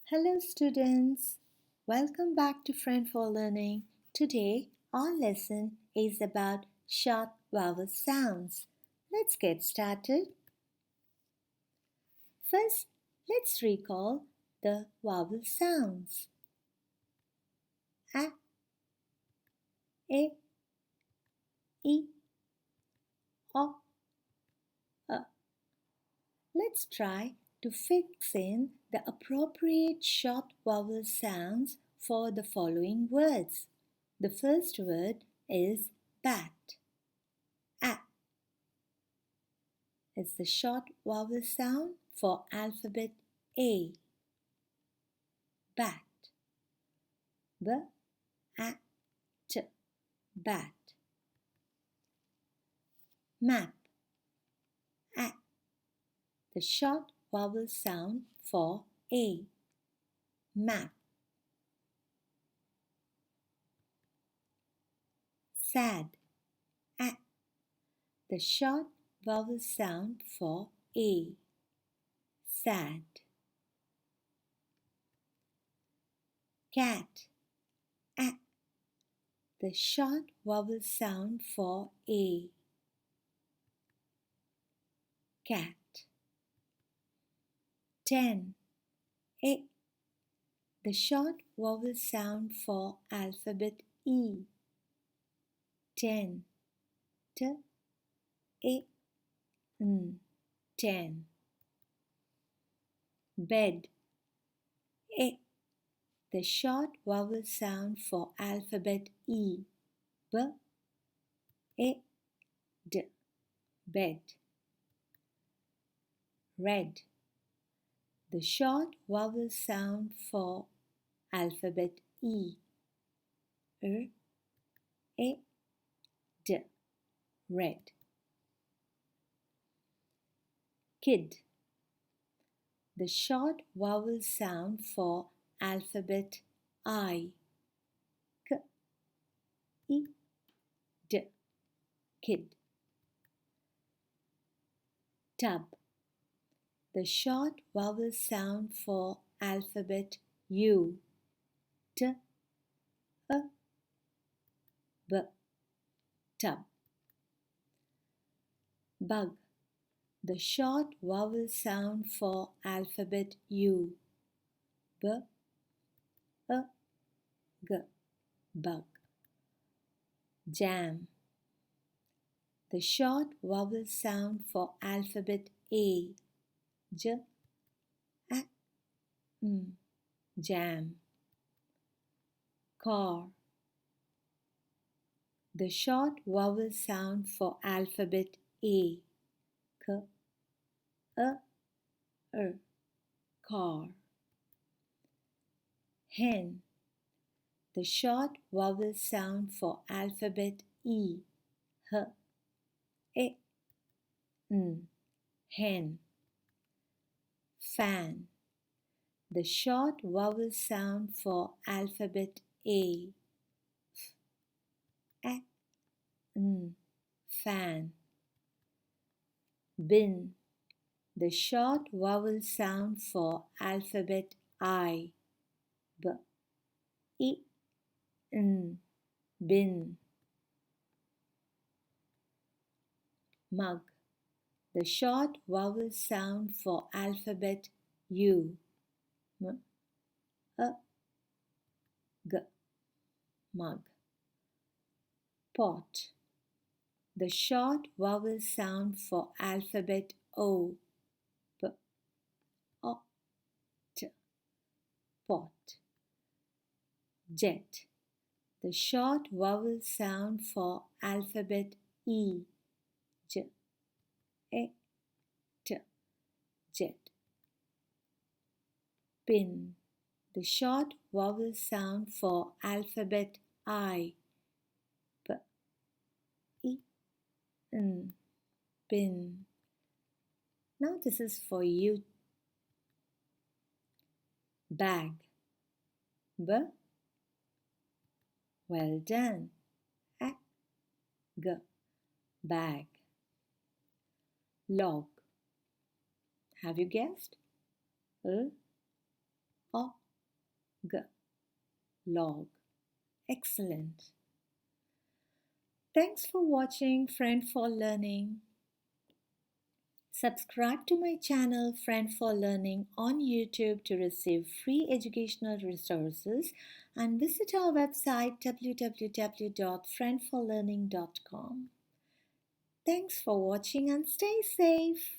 Hello students, welcome back to Friend for Learning. Today our lesson is about short vowel sounds. Let's get started. First, let's recall the vowel sounds. A, E, I, O, A. Let's try to fix in the appropriate short vowel sounds for the following words. The first word is bat. A is the short vowel sound for alphabet A. Bat. B, A, T. Bat. Map. A. The short vowel sound for A. Map. Sad. A. The short vowel sound for A. Sad. Cat. A. The short vowel sound for A. Cat. 10. A. The short vowel sound for alphabet E. 10. T, A, N. 10. Bed. A. The short vowel sound for alphabet E. B, A, D. Bed. Red. The short vowel sound for alphabet E. R, A, D. Red. Kid. The short vowel sound for alphabet I. K, I, D. Kid. Tub. The short vowel sound for alphabet U. T, A, B. Tub. Bug. The short vowel sound for alphabet U. B, A, G. Bug. Jam. The short vowel sound for alphabet A. J, A, M. Jam. Car. The short vowel sound for alphabet A. K, A, R. Car. Hen. The short vowel sound for alphabet E. H, A, N. Hen. Fan. The short vowel sound for alphabet A. F, A, N. Fan. Bin. The short vowel sound for alphabet I. B, I, N. Bin. Mug. The short vowel sound for alphabet U. M, A, G. Mug. Pot. The short vowel sound for alphabet O. P, O, T. Pot. Jet. The short vowel sound for alphabet E. J, A, T. Jet. Pin. The short vowel sound for alphabet I. P, I, N. Pin. Now this is for you. Bag. B. Well done. A, G. Bag. Log. Have you guessed? L, O, G. Log. Excellent. Thanks for watching Friend for Learning. Subscribe to my channel Friend for Learning on YouTube to receive free educational resources and visit our website www.friendforlearning.com. Thanks for watching and stay safe.